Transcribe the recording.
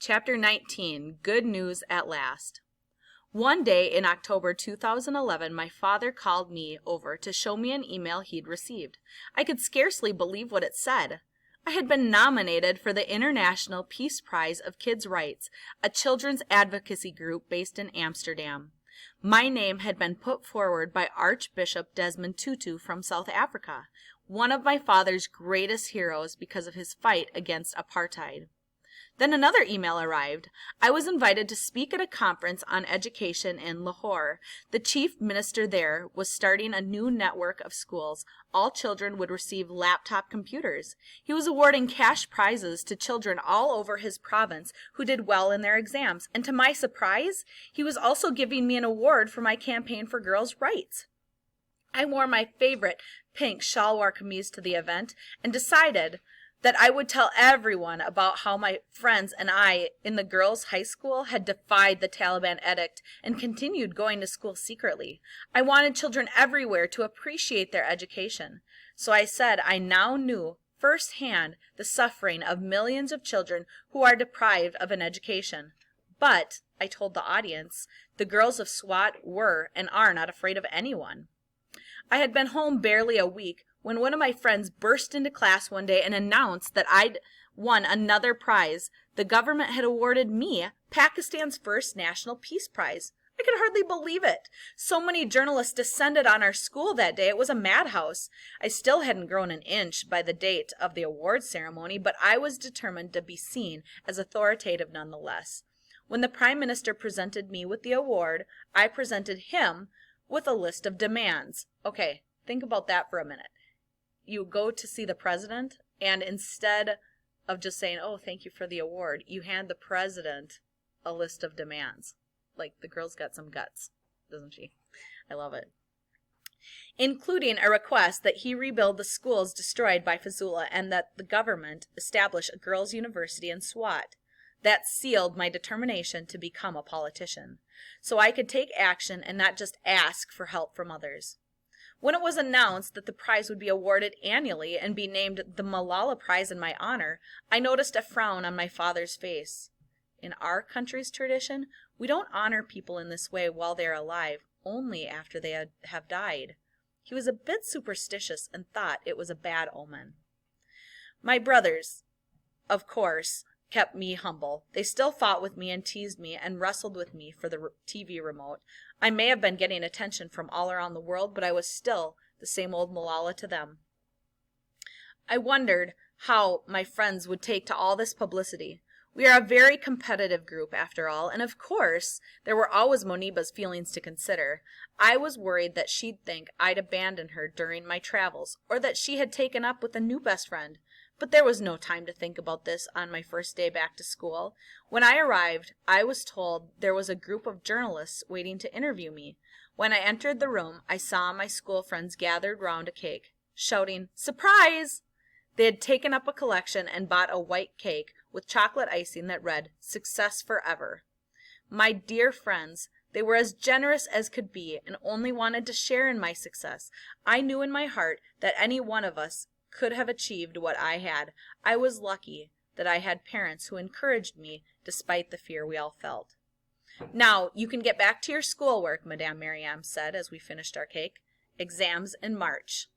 Chapter 19, Good News at Last. One day in October 2011, my father called me over to show me an email he'd received. I could scarcely believe what it said. I had been nominated for the International Peace Prize of Kids' Rights, a children's advocacy group based in Amsterdam. My name had been put forward by Archbishop Desmond Tutu from South Africa, one of my father's greatest heroes because of his fight against apartheid. Then another email arrived. I was invited to speak at a conference on education in Lahore. The chief minister there was starting a new network of schools. All children would receive laptop computers. He was awarding cash prizes to children all over his province who did well in their exams. And to my surprise, he was also giving me an award for my campaign for girls' rights. I wore my favorite pink shalwar kameez to the event and decided that I would tell everyone about how my friends and I in the girls' high school had defied the Taliban edict and continued going to school secretly. I wanted children everywhere to appreciate their education. So I said I now knew firsthand the suffering of millions of children who are deprived of an education. But, I told the audience, the girls of SWAT were and are not afraid of anyone. I had been home barely a week when one of my friends burst into class one day and announced that I'd won another prize. The government had awarded me Pakistan's first National Peace Prize. I could hardly believe it. So many journalists descended on our school that day. It was a madhouse. I still hadn't grown an inch by the date of the award ceremony, but I was determined to be seen as authoritative nonetheless. When the Prime Minister presented me with the award, I presented him with a list of demands. Okay, think about that for a minute. You go to see the president, and instead of just saying, oh, thank you for the award, you hand the president a list of demands. Like, the girl's got some guts, doesn't she? I love it. Including a request that he rebuild the schools destroyed by Fazula and that the government establish a girls' university in Swat. That sealed my determination to become a politician, so I could take action and not just ask for help from others. When it was announced that the prize would be awarded annually and be named the Malala Prize in my honor, I noticed a frown on my father's face. In our country's tradition, we don't honor people in this way while they are alive, only after they have died. He was a bit superstitious and thought it was a bad omen. My brothers, of course, kept me humble. They still fought with me and teased me and wrestled with me for the TV remote. I may have been getting attention from all around the world, but I was still the same old Malala to them. I wondered how my friends would take to all this publicity. We are a very competitive group, after all, and of course, there were always Moniba's feelings to consider. I was worried that she'd think I'd abandoned her during my travels, or that she had taken up with a new best friend. But there was no time to think about this on my first day back to school. When I arrived, I was told there was a group of journalists waiting to interview me. When I entered the room, I saw my school friends gathered round a cake, shouting, "Surprise!" They had taken up a collection and bought a white cake with chocolate icing that read, "Success Forever." My dear friends, they were as generous as could be and only wanted to share in my success. I knew in my heart that any one of us could have achieved what I had. I was lucky that I had parents who encouraged me despite the fear we all felt. "Now, you can get back to your schoolwork," Madame Mariam said as we finished our cake. "Exams in March."